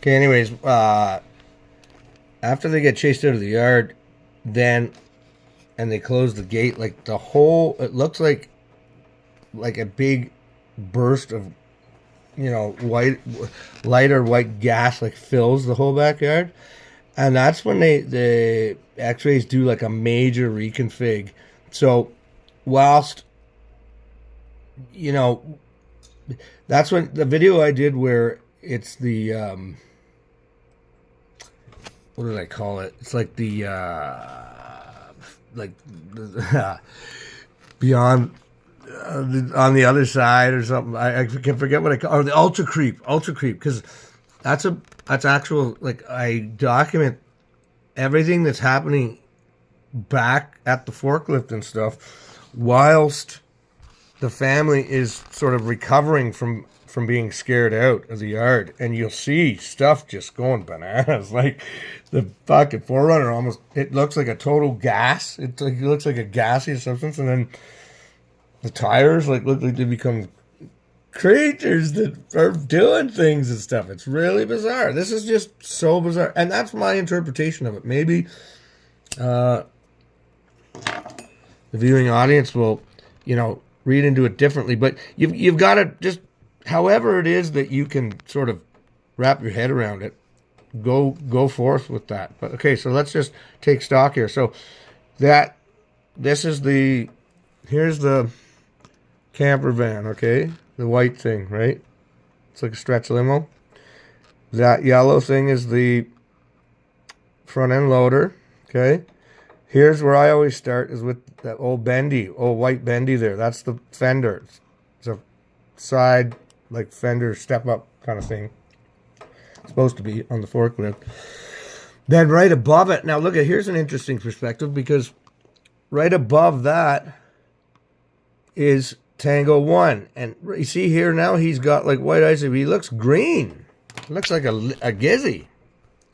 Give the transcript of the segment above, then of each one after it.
Okay, anyways, after they get chased out of the yard, then and they close the gate, like the whole, it looks like a big burst of, lighter white gas like fills the whole backyard. And that's when the x-rays do like a major reconfig. So whilst, that's when the video I did where it's the, what did I call it? It's like the, beyond, on the other side or something. I can forget what I call, or the ultra creep, because that's actual, like, I document everything that's happening back at the forklift and stuff whilst the family is sort of recovering from being scared out of the yard. And you'll see stuff just going bananas. Like the fucking Forerunner almost, it looks like a total gas. It looks like a gaseous substance. And then the tires look like they become creatures that are doing things and stuff. It's really bizarre. This is just so bizarre. And that's my interpretation of it. Maybe the viewing audience will, read into it differently. But you've got to just, however it is that you can sort of wrap your head around it, go forth with that. But okay, so let's just take stock here. So here's the camper van, okay? The white thing, right? It's like a stretch limo. That yellow thing is the front end loader, okay? Here's where I always start, is with that old white bendy there. That's the fender. It's a side, like, fender step up kind of thing. It's supposed to be on the forklift. Then right above it, now look at, here's an interesting perspective, because right above that is Tango 1. And you see here now he's got like white eyes. He looks green. Looks like a gizzy.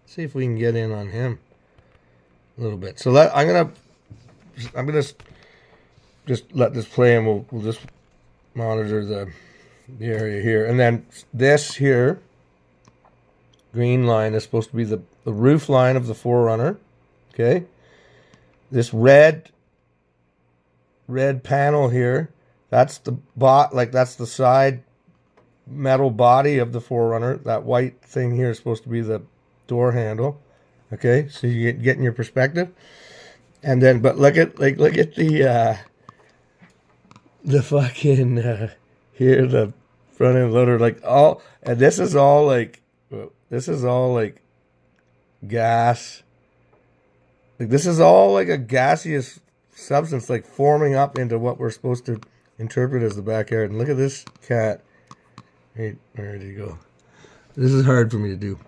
See if we can get in on him a little bit. So I'm gonna just let this play, and we'll just monitor the area here. And then this here green line is supposed to be the roof line of the Forerunner. Okay. This red panel here, that's the that's the side metal body of the Forerunner. That white thing here is supposed to be the door handle. Okay, so you getting your perspective. And then, but look at the fucking here, the front end loader, and this is all like gas. Like this is all like a gaseous substance, like forming up into what we're supposed to interpret as the backyard. And look at this cat. Hey, where did he go? This is hard for me to do.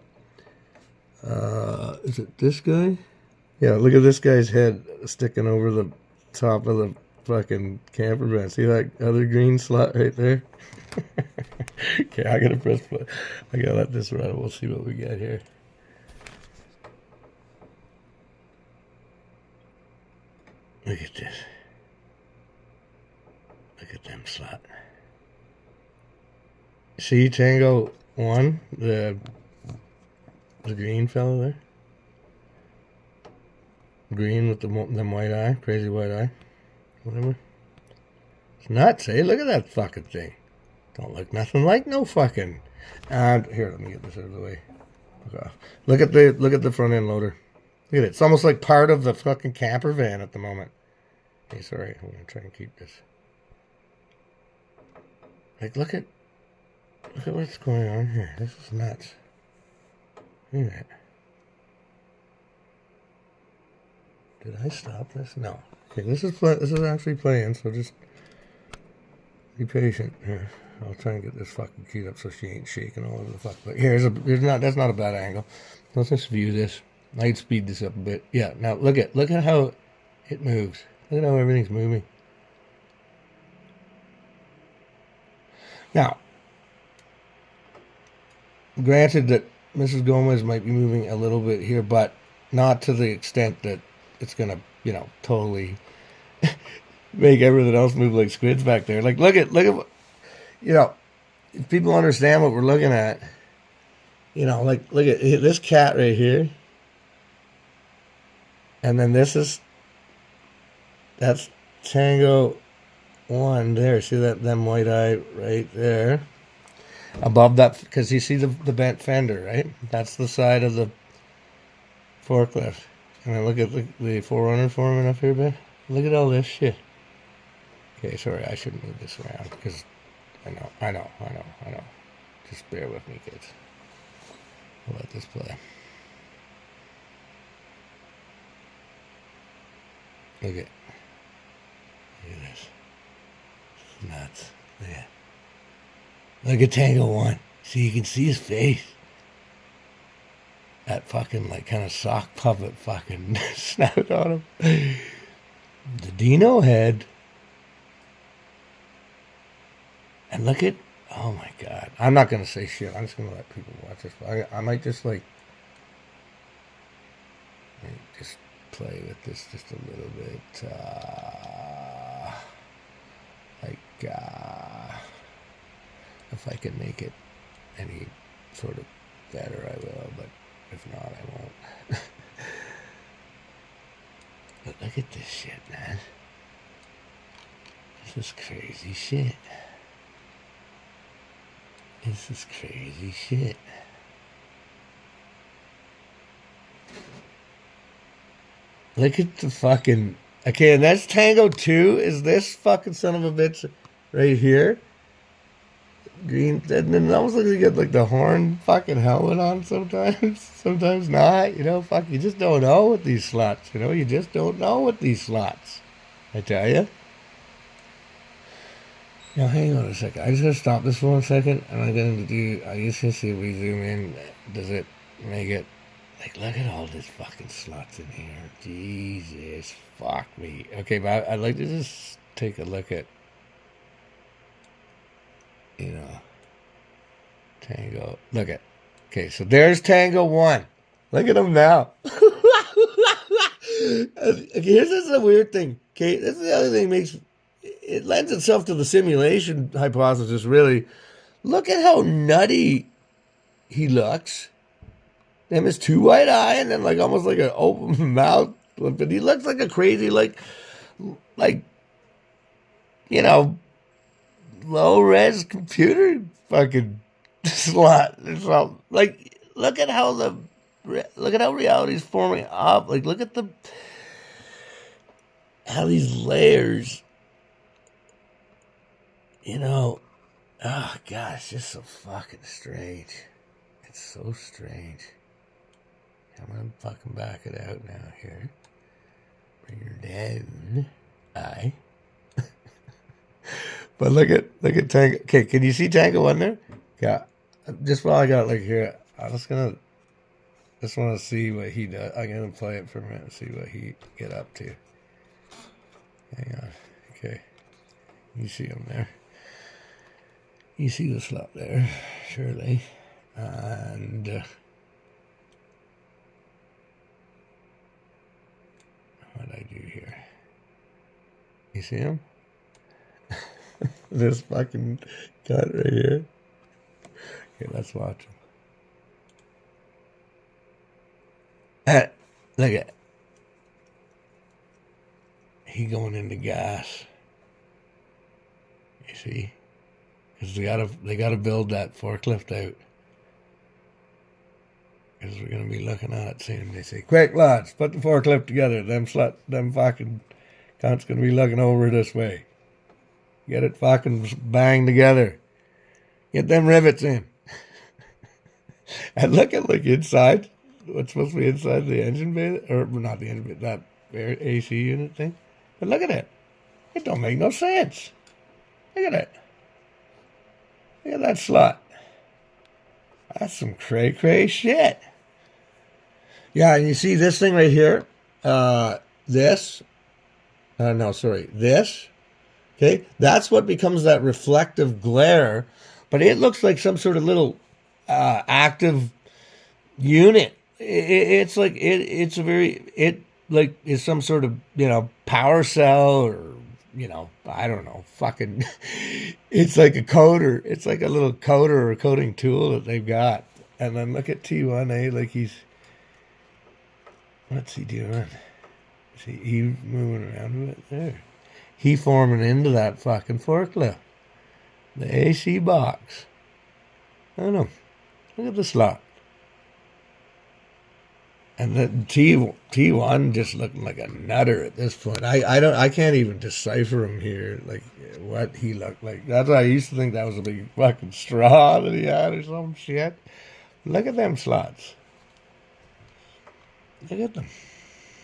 Is it this guy? Yeah, look at this guy's head sticking over the top of the fucking camper van. See that other green slot right there? Okay, I gotta press play. I gotta let this run. We'll see what we get here. Look at this. Look at them slot. See Tango 1, the green fellow there? Green with them white eye, crazy white eye, whatever. It's nuts, eh? Look at that fucking thing. Don't look nothing like no fucking. And here, let me get this out of the way. Okay. Look at the front end loader. Look at it. It's almost like part of the fucking camper van at the moment. Hey, sorry, I'm gonna try and keep this. Like, look at what's going on here. This is nuts. Look at that. Did I stop this? No. Okay, this is actually playing, so just be patient here. I'll try and get this fucking keyed up so she ain't shaking all over the fuck. But that's not a bad angle. Let's just view this. I'd speed this up a bit. Yeah, now look at how it moves. Look at how everything's moving. Now, granted that Mrs. Gomez might be moving a little bit here, but not to the extent that it's gonna, totally make everything else move like squids back there. Like, look at what, if people understand what we're looking at, You know, like, look at this cat right here. And then that's Tango 1 there. See them white eye right there? Above that, because you see the bent fender, right? That's the side of the forklift. And then look at the forerunner forming up here, man. Look at all this shit. Okay, sorry, I shouldn't move this around, because I know. Just bear with me, kids. I'll let this play. Look at this. It's nuts. Yeah. Look at Tango 1. See, you can see his face. That fucking, like, kind of sock puppet fucking snout on him. The Dino head. And look at, oh my God. I'm not going to say shit. I'm just going to let people watch this. I might just, like, just play with this just a little bit. If I can make it any sort of better, I will. But if not, I won't. But look at this shit, man. This is crazy shit. This is crazy shit. Look at the fucking... Okay, and that's Tango 2. Is this fucking son of a bitch right here? Green. And then it almost looks like you get like the horn fucking helmet on sometimes. Sometimes not. You know, fuck, you just don't know with these slots. You know, you just don't know with these slots. I tell you. Now, hang on a second. I'm just going to stop this for 1 second. And I'm going to do... I used to see if we zoom in. Does it make it... Like, look at all this fucking slots in here. Jesus, fuck me. Okay, but I'd like to just take a look at, you know, Tango. Look at, okay, so there's Tango 1. Look at him now. Okay, here's this a weird thing. Okay, this is the other thing it lends itself to the simulation hypothesis, really. Look at how nutty he looks. Him his 2 white eye and then like almost like an open mouth. But he looks like a crazy, like, you know, low-res computer fucking slot or something. Like, look at how reality's forming up. Like, look at how these layers, you know, oh God, it's just so fucking strange. It's so strange. I'm going to fucking back it out now here. Bring her down. Aye. But look at Tango. Okay, can you see Tango 1 there? Yeah. Just while I got it like here, I'm just want to see what he does. I'm going to play it for a minute and see what he get up to. Hang on. Okay. You see him there. You see the slot there, surely. And... what I do here? You see him? This fucking cut right here. Okay, let's watch him. Look at he going into gas. You see? Because they gotta build that forklift out. Because we're going to be looking at it soon. They say, quick, lads, put the forklift together. Them fucking cunts going to be looking over this way. Get it fucking banged together. Get them rivets in. And look at, like, inside. What's supposed to be inside the engine bay? Or, not the engine bay, that AC unit thing. But look at it. It don't make no sense. Look at it. Look at that slot. That's some cray shit. Yeah, and you see this thing right here? This. Okay, that's what becomes that reflective glare. But it looks like some sort of little active unit. It's like it's a very is some sort of, you know, power cell or, you know, I don't know, fucking, it's like a coder. It's like a little coder or coding tool that they've got. And then look at T1, eh? Like he's... What's he doing? See, he moving around a bit there. He forming into that fucking forklift. The AC box. I don't know. Look at the slot. And the T1 just looking like a nutter at this point. I can't even decipher him here, like what he looked like. That's why I used to think that was a big fucking straw that he had or some shit. Look at them slots. Look at them.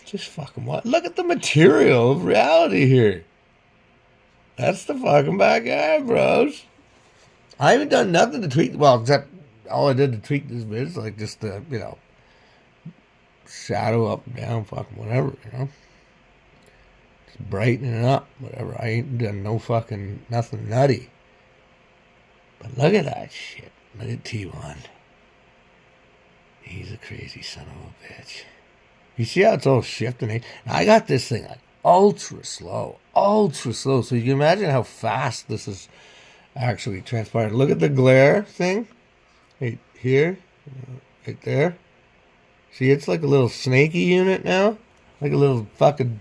Just fucking what? Look at the material of reality here. That's the fucking back end, bros. I haven't done nothing to tweak. Well, except all I did to tweak this bit is like just the, you know, shadow up and down, fucking whatever, you know. Just brightening it up, whatever. I ain't done no fucking nothing nutty. But look at that shit. Look at T1. He's a crazy son of a bitch. You see how it's all shifting? Eh? I got this thing like ultra slow. So you can imagine how fast this is actually transpiring. Look at the glare thing. Right here. Right there. See, it's like a little snaky unit now. Like a little fucking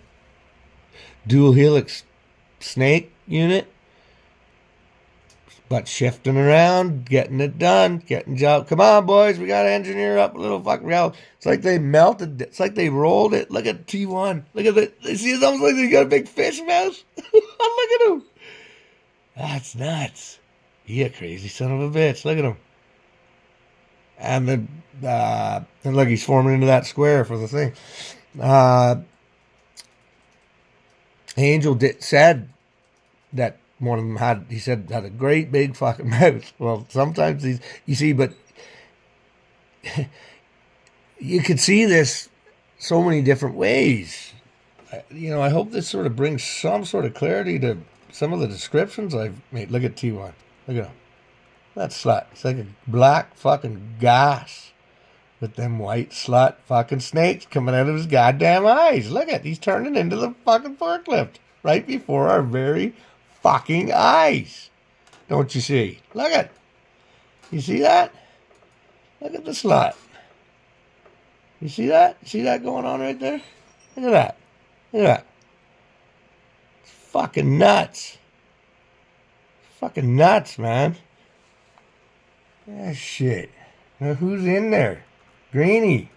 dual helix snake unit. But shifting around, getting it done, getting job. Come on, boys, we got to engineer up a little fucking reality. It's like they melted it. It's like they rolled it. Look at T1. Look at it. See, it's almost like they got a big fish mouth. Look at him. That's nuts. He a crazy son of a bitch. Look at him. And look, he's forming into that square for the thing. Angel said that one of them had a great big fucking mouth. Well, sometimes you see, but you could see this so many different ways. You know, I hope this sort of brings some sort of clarity to some of the descriptions I've made. Look at T1. Look at him. That slut. It's like a black fucking gas with them white slut fucking snakes coming out of his goddamn eyes. Look at, he's turning into the fucking forklift right before our very fucking eyes. Don't you see? Look at. You see that? Look at the slut. You see that? See that going on right there? Look at that. Look at that. It's fucking nuts. Fucking nuts, man. Ah, shit. Now who's in there? Greeny.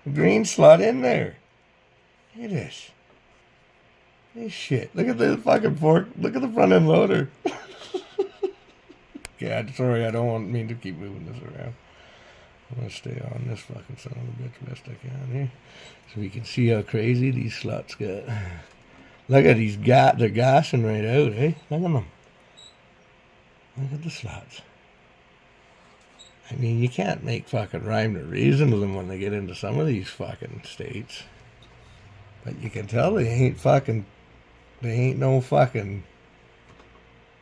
The green slut in there. Look at this. This shit. Look at the fucking fork. Look at the front end loader. Yeah, sorry, I don't mean to keep moving this around. I'm going to stay on this fucking son of a bitch best I can here. So we can see how crazy these sluts get. Look at these they're gassing right out, eh? Look at them. Look at the sluts. I mean, you can't make fucking rhyme or reason to them when they get into some of these fucking states. But you can tell they ain't no fucking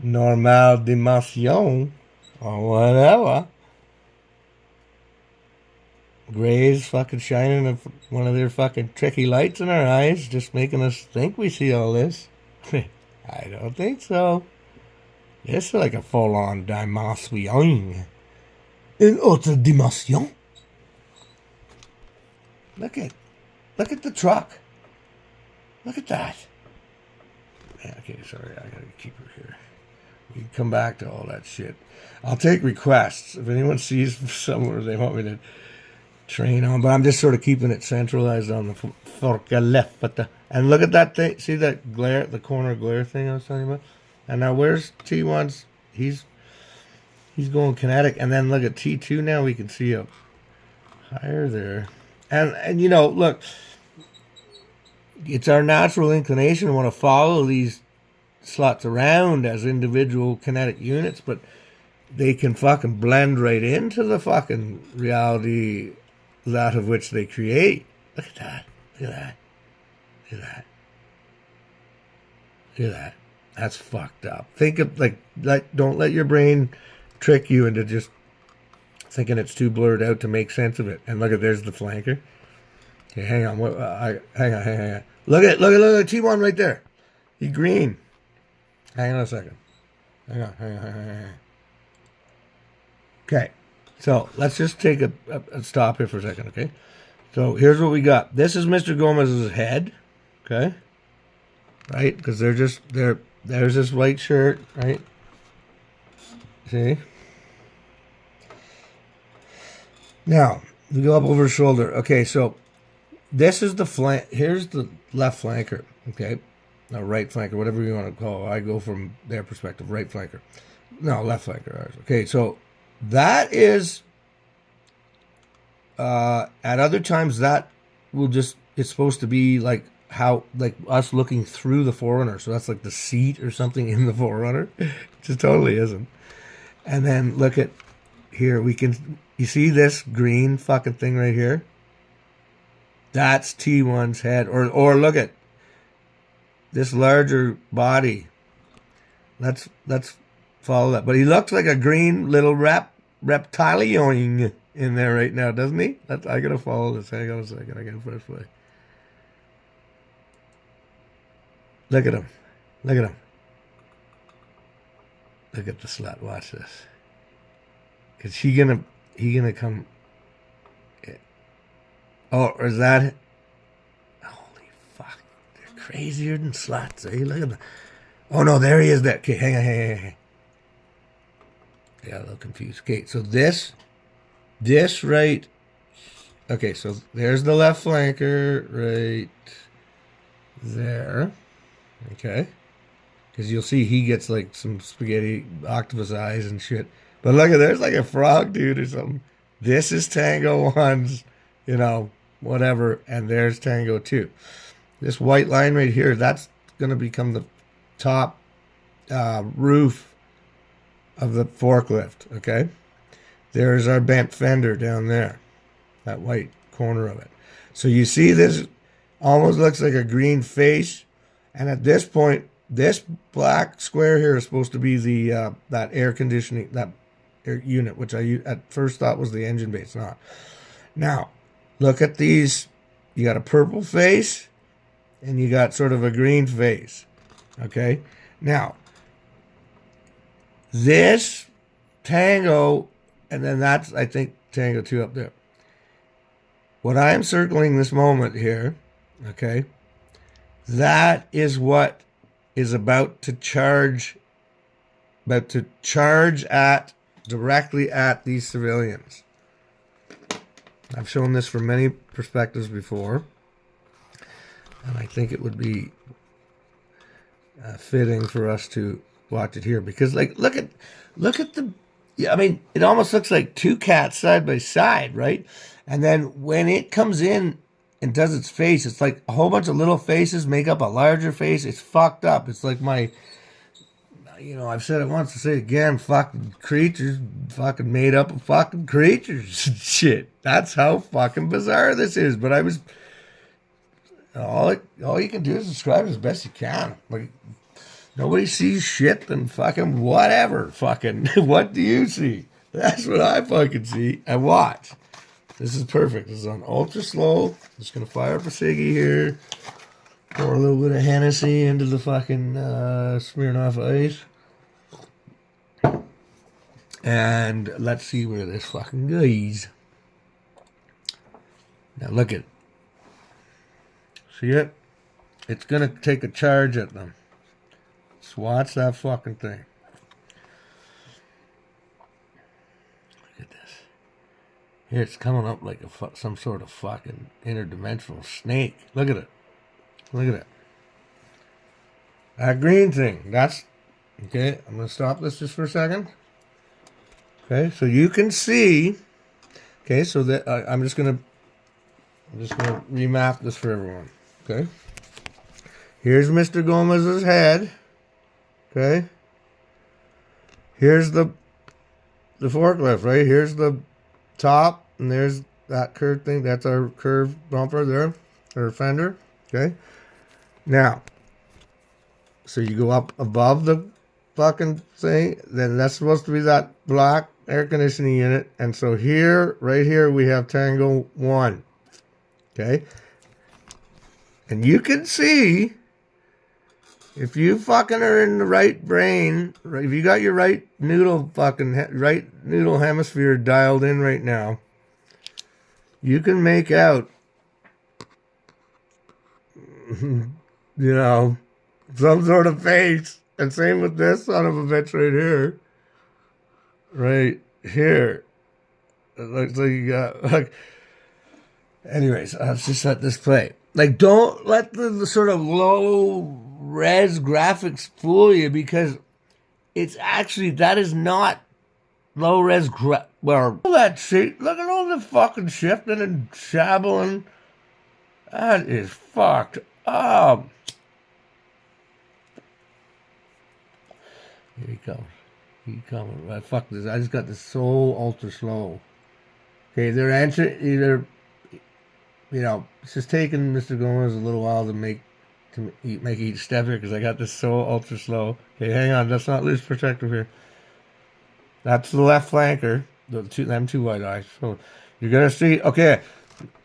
normal dimension or whatever. Gray's fucking shining one of their fucking tricky lights in our eyes, just making us think we see all this. I don't think so. This is like a full-on dimension. Une autre dimension. Look at the truck. Look at that. Yeah, okay, sorry, I gotta keep her here. We can come back to all that shit. I'll take requests if anyone sees somewhere they want me to train on, but I'm just sort of keeping it centralized on the forklift. And look at that thing. See that glare, the corner glare thing I was talking about? And now where's T1's? He's going kinetic. And then look at T2 now. We can see up higher there. And you know, look, it's our natural inclination to want to follow these slots around as individual kinetic units, but they can fucking blend right into the fucking reality that of which they create. Look at that. Look at that. Look at that. Look at that. That's fucked up. Think of like don't let your brain trick you into just thinking it's too blurred out to make sense of it. And look at, there's the flanker. Okay, hang on. Hang on. Look at T1 right there. He's green. Hang on a second. Hang on. Okay. So let's just take a stop here for a second, okay? So here's what we got. This is Mr. Gomez's head, okay? Right? Because there's this white shirt, right? See? Now, we go up over his shoulder. Okay, so this is the flank. Here's the left flanker, okay? Or right flanker, whatever you want to call it. I go from their perspective, right flanker. No, left flanker. Ours. Okay, so that is, at other times that will just, it's supposed to be like how, like us looking through the Forerunner. So that's like the seat or something in the Forerunner. It just totally isn't. And then look at here, you see this green fucking thing right here? That's T1's head. Or look at this larger body. Let's follow that. But he looks like a green little reptilian in there right now, doesn't he? I gotta follow this. Hang on a second. I gotta first play. Look at him. Look at him. Look at the slut. Watch this. Cause he gonna come. Oh, or is that? Holy fuck! They're crazier than sluts. Eh? Look at them. Oh no, there he is. There. Okay, hang on. Yeah, a little confused. Okay, so this right. Okay, so there's the left flanker right there. Okay, because you'll see he gets like some spaghetti octopus eyes and shit. But look at there's like a frog dude or something. This is Tango 1's, whatever, and there's Tango 2. This white line right here, that's going to become the top roof of the forklift, okay? There's our bent fender down there, that white corner of it. So you see this almost looks like a green face, and at this point, this black square here is supposed to be the that air conditioning, that air unit, which I at first thought was the engine bay. It's not. Now, look at these. You got a purple face, and you got sort of a green face. Okay? Now, this Tango, and then that's, I think, Tango 2 up there. What I am circling this moment here, okay, that is what is about to charge directly at these civilians. I've shown this from many perspectives before, and I think it would be fitting for us to watch it here because, like, look at the. Yeah, I mean, it almost looks like two cats side by side, right? And then when it comes in and does its face, it's like a whole bunch of little faces make up a larger face. It's fucked up. It's like I've said it once, to say it again, fucking creatures, fucking made up of fucking creatures. Shit. That's how fucking bizarre this is. But all you can do is describe it as best you can. Like, nobody sees shit, then fucking whatever. Fucking, what do you see? That's what I fucking see. And watch. This is perfect. This is on ultra slow. Just going to fire up a ciggy here. Pour a little bit of Hennessy into the fucking Smirnoff Ice. And let's see where this fucking goes. Now look at. See it? It's going to take a charge at them. Just watch that fucking thing. Look at this. Here it's coming up like some sort of fucking interdimensional snake. Look at it. Look at it. That green thing. That's... Okay, I'm going to stop this just for a second. Okay, so you can see... Okay, so that I'm just going to remap this for everyone. Okay. Here's Mr. Gomez's head. Okay. Here's the forklift, right? Here's the top, and there's that curved thing. That's our curved bumper there, or fender. Okay. Now, so you go up above the fucking thing, then that's supposed to be that black air conditioning unit. And so here, right here, we have Tango 1. Okay. And you can see If you fucking are in the right brain, if you got your right noodle hemisphere dialed in right now, you can make out, you know, some sort of face. And same with this son of a bitch right here. Right here. It looks like you got, like, anyways, let's just let this play. Like, don't let the sort of low res graphics fool you, because it's actually, that is not low res well, all that shit. Look at all the fucking shifting and shabbling. That is fucked up. Here he comes. He comes. Fuck this. I just got this so ultra slow. Okay, they're answering either, you know, it's just taking Mr. Gomez a little while to make each step here, because I got this so ultra slow. Okay, hang on. Let's not lose perspective here. That's the left flanker. Them two white eyes. So you're gonna see. Okay,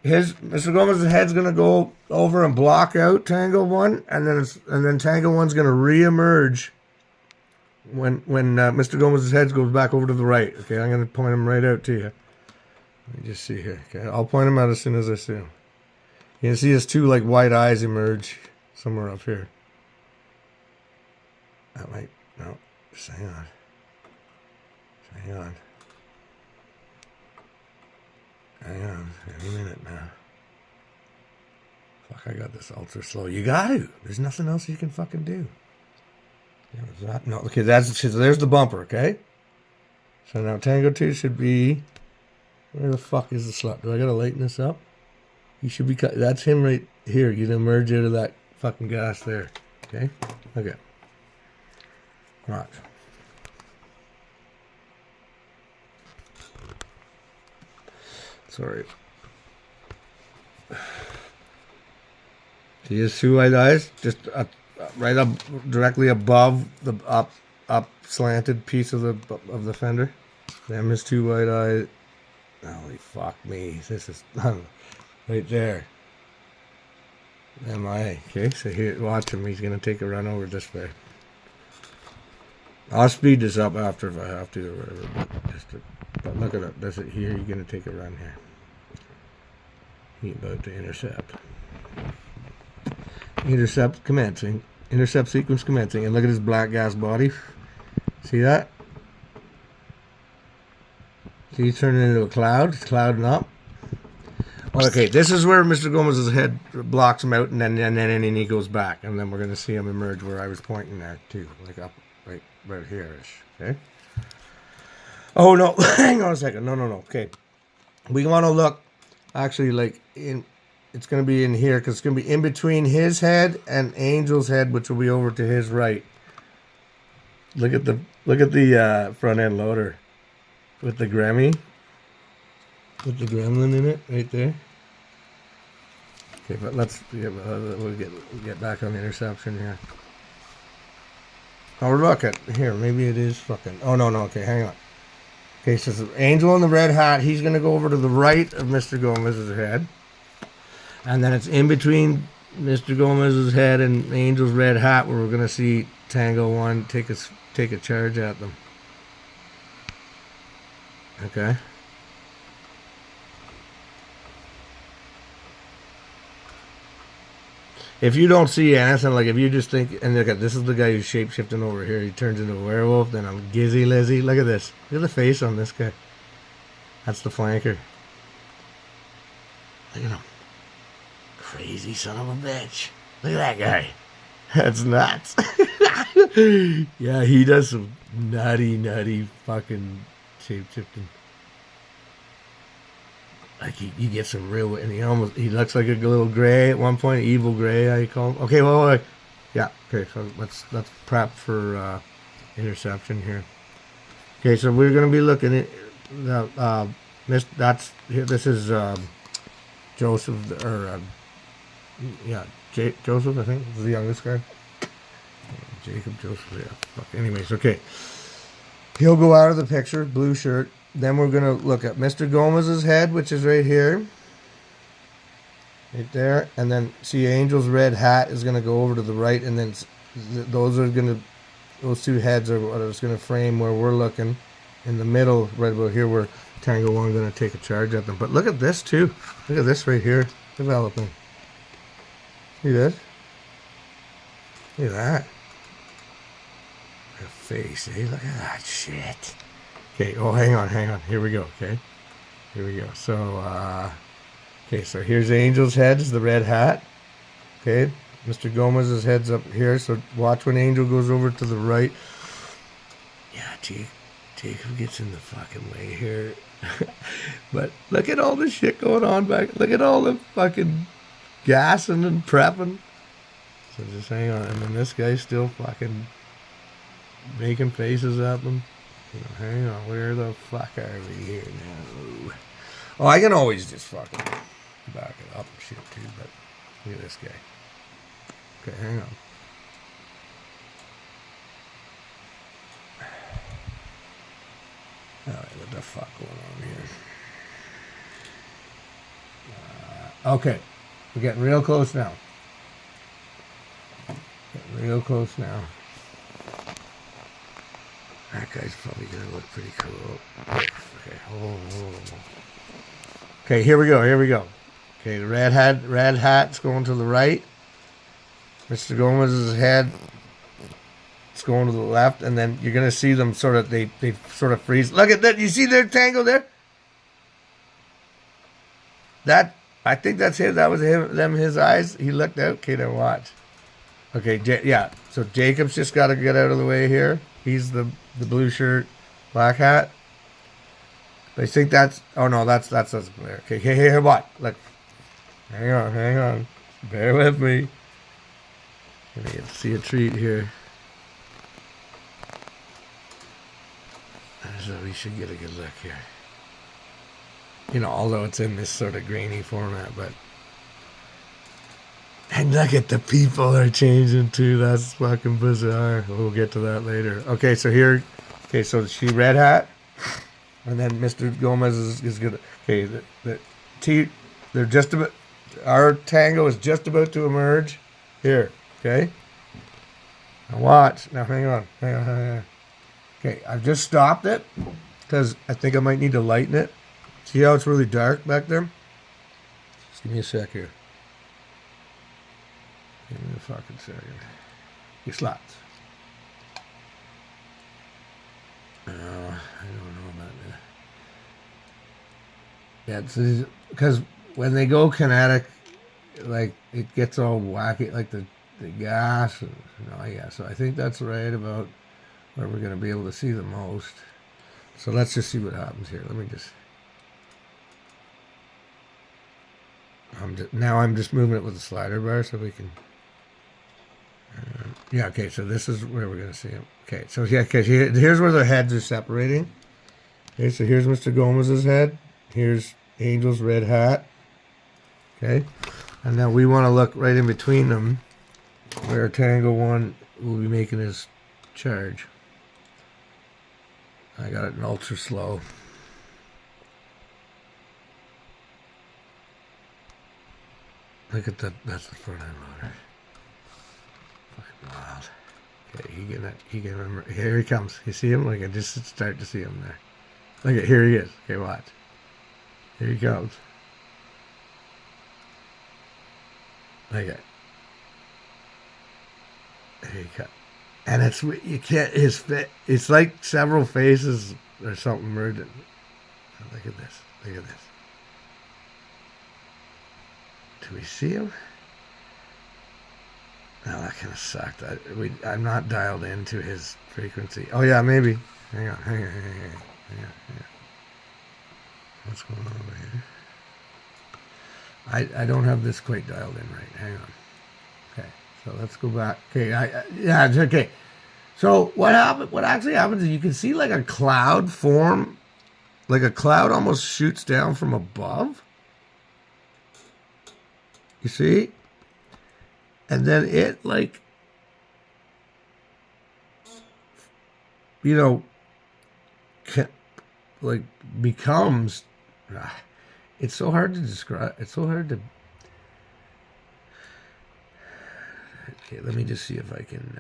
Mr. Gomez's head's gonna go over and block out Tango 1, and then Tango 1's gonna re-emerge when Mr. Gomez's head goes back over to the right. Okay, I'm gonna point him right out to you. Let me just see here. Okay, I'll point him out as soon as I see him. You can see his two like white eyes emerge somewhere up here. That might, no, just hang on. Just hang on. Hang on, any minute now. Fuck, I got this ultra slow. You got to. There's nothing else you can fucking do. No, okay, there's the bumper, okay? So now Tango 2 should be, where the fuck is the slut? Do I gotta lighten this up? He should be, that's him right here. You can emerge out of that fucking gas there, okay? Okay. Watch. Sorry. See his two white eyes? Just right up, directly above the up slanted piece of the fender. Them his two white eyes. Holy fuck me! This is right there. Am I? Okay, so here, watch him. He's gonna take a run over this way. I'll speed this up after if I have to, or whatever. But look at it. That's it here. You're gonna take a run here. He's about to intercept. Intercept commencing. Intercept sequence commencing. And look at his black gas body. See that? See, he's turning into a cloud. It's clouding up. Okay, this is where Mr. Gomez's head blocks him out, and then he goes back, and then we're going to see him emerge where I was pointing at too, like up, right here-ish. Okay. Oh no! Hang on a second. No. Okay, we want to look. Actually, like in. It's going to be in here because it's going to be in between his head and Angel's head, which will be over to his right. Look at the front end loader with the Grammy, with the gremlin in it right there. Okay, but we'll get back on the interception here. Oh, look at here. Maybe it is fucking. Oh no. Okay, hang on. Okay, so the Angel in the red hat. He's going to go over to the right of Mr. Gomez's head. And then it's in between Mr. Gomez's head and Angel's red hat where we're going to see Tango 1 take a charge at them. Okay. If you don't see anything, like if you just think, and look at this is the guy who's shape-shifting over here. He turns into a werewolf, then a Gizzy Lizzy. Look at this. Look at the face on this guy. That's the flanker. Look at him. Crazy son of a bitch. Look at that guy. That's nuts. Yeah, he does some nutty fucking shape-shifting. Like he gets some real, and he looks like a little gray at one point, evil gray I call him. Okay, well, yeah, okay, so let's prep for interception here. Okay, so we're gonna be looking at this is Joseph, or Joseph, I think is the youngest guy. Jacob Joseph, yeah. Fuck. Anyways, okay. He'll go out of the picture, blue shirt. Then we're gonna look at Mr. Gomez's head, which is right here, right there, and then see Angel's red hat is gonna go over to the right, and then Those are gonna, those two heads are what is gonna frame where we're looking. In the middle, right about here, where Tango 1 gonna take a charge at them. But look at this too. Look at this right here developing. See this? Look at that. Her face, eh? Look at that shit. Okay, oh, hang on. Here we go, okay? Here we go. So, okay, so here's Angel's heads, the red hat. Okay, Mr. Gomez's head's up here, so watch when Angel goes over to the right. Yeah, Jacob gets in the fucking way here. But look at all the shit going on back. Look at all the fucking gassing and prepping. So just hang on. And then this guy's still fucking making faces at them. You know, hang on. Where the fuck are we here now? Oh, I can always just fucking back it up and shit too, but look at this guy. Okay, hang on. Alright, what the fuck going on here? Okay, we're getting real close now. Getting real close now. That guy's probably gonna look pretty cool. Okay, hold on. Okay, here we go. Okay, the red hat's going to the right. Mr. Gomez's head is going to the left, and then you're gonna see them sort of they sort of freeze. Look at that! You see their tango there? That, I think that's him. That was his eyes. He looked out. Okay, now watch. Okay, yeah. So Jacob's just got to get out of the way here. He's the blue shirt, black hat. I think that's. Oh no, that's clear. Okay, here, what? Look. Hang on. Bear with me. Gonna get to see a treat here. So we should get a good look here. You know, although it's in this sort of grainy format, but. And look at the people are changing too. That's fucking bizarre. We'll get to that later. Okay, so here. Okay, so she red hat. And then Mr. Gomez is gonna. Okay, they're just about. Our tango is just about to emerge. Here, okay. Now watch. Now hang on. Okay, I've just stopped it because I think I might need to lighten it. See how it's really dark back there? Just give me a sec here. Give me a fucking second. You slots. I don't know about that. Yeah, it's because when they go kinetic, like it gets all wacky, like the gas. Yeah. So I think that's right about where we're gonna be able to see the most. So let's just see what happens here. Let me just. I'm just moving it with the slider bar so we can. Yeah, okay, so this is where we're going to see them. Okay, so yeah, okay, here's where their heads are separating. Okay, so here's Mr. Gomez's head. Here's Angel's red hat. Okay, and now we want to look right in between them where Tango 1 will be making his charge. I got it in ultra slow. Look at that, that's the front end loader. Fucking wild. Okay, he can remember. Here he comes. You see him? Like I just start to see him there. Look at, here he is. Okay, watch. Here he comes. Look at. Here he comes. And it's, you can't, it's like several faces or something merging. Look at this. Look at this. Do we see him? No, that kind of sucked. I'm not dialed into his frequency. Oh yeah, maybe. Hang on. What's going on over here? I don't have this quite dialed in right. Hang on. Okay, so let's go back. Okay, yeah, it's okay. So what happened? What actually happens is you can see like a cloud form, like a cloud almost shoots down from above. You see? And then it like, you know, like becomes, it's so hard to describe. It's so hard to, Okay, let me just see if I can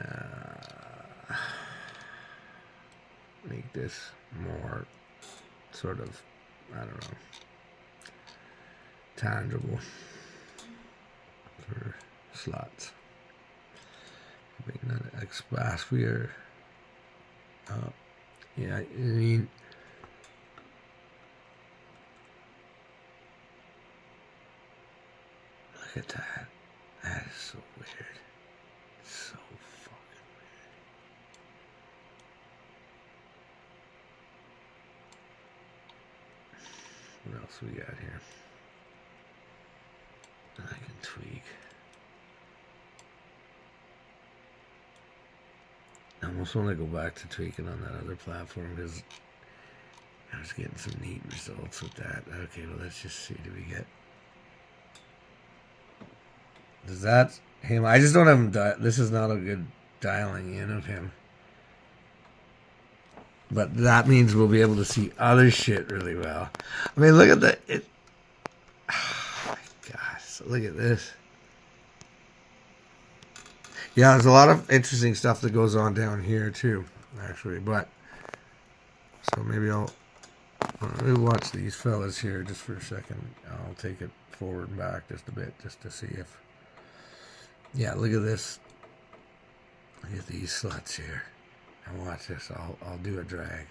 make this more sort of, I don't know, tangible for slots. Making that X sphere. Yeah, I mean, look at that. That is so weird. So fucking weird. What else we got here? I can tweak. I almost want to go back to tweaking on that other platform because I was getting some neat results with that. Okay, well, let's just see. Do we get... Does that... him? I just don't have him... This is not a good dialing in of him. But that means we'll be able to see other shit really well. I mean, look at the... Oh, my gosh. So look at this. Yeah, there's a lot of interesting stuff that goes on down here, too, actually. But... So maybe I'll watch these fellas here just for a second. I'll take it forward and back just a bit just to see if... Yeah, look at this. Look at these sluts here. And watch this. I'll do a drag.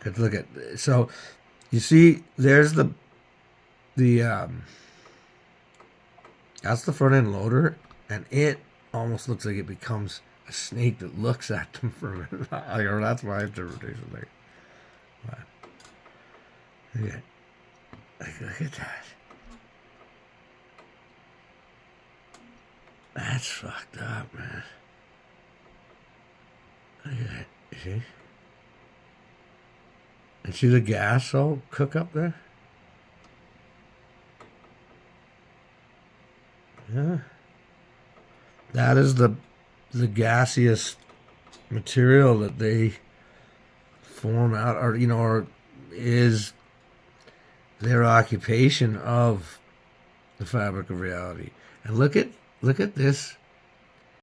Cause look at... So, you see, there's the that's the front end loader, and it almost looks like it becomes a snake that looks at them for a minute. Or that's my interpretation there. But, look at that. That's fucked up, man. Look at that. You see? And see the gas all cook up there? Yeah. That is the gaseous material that they form out, or or is their occupation of the fabric of reality. And look at this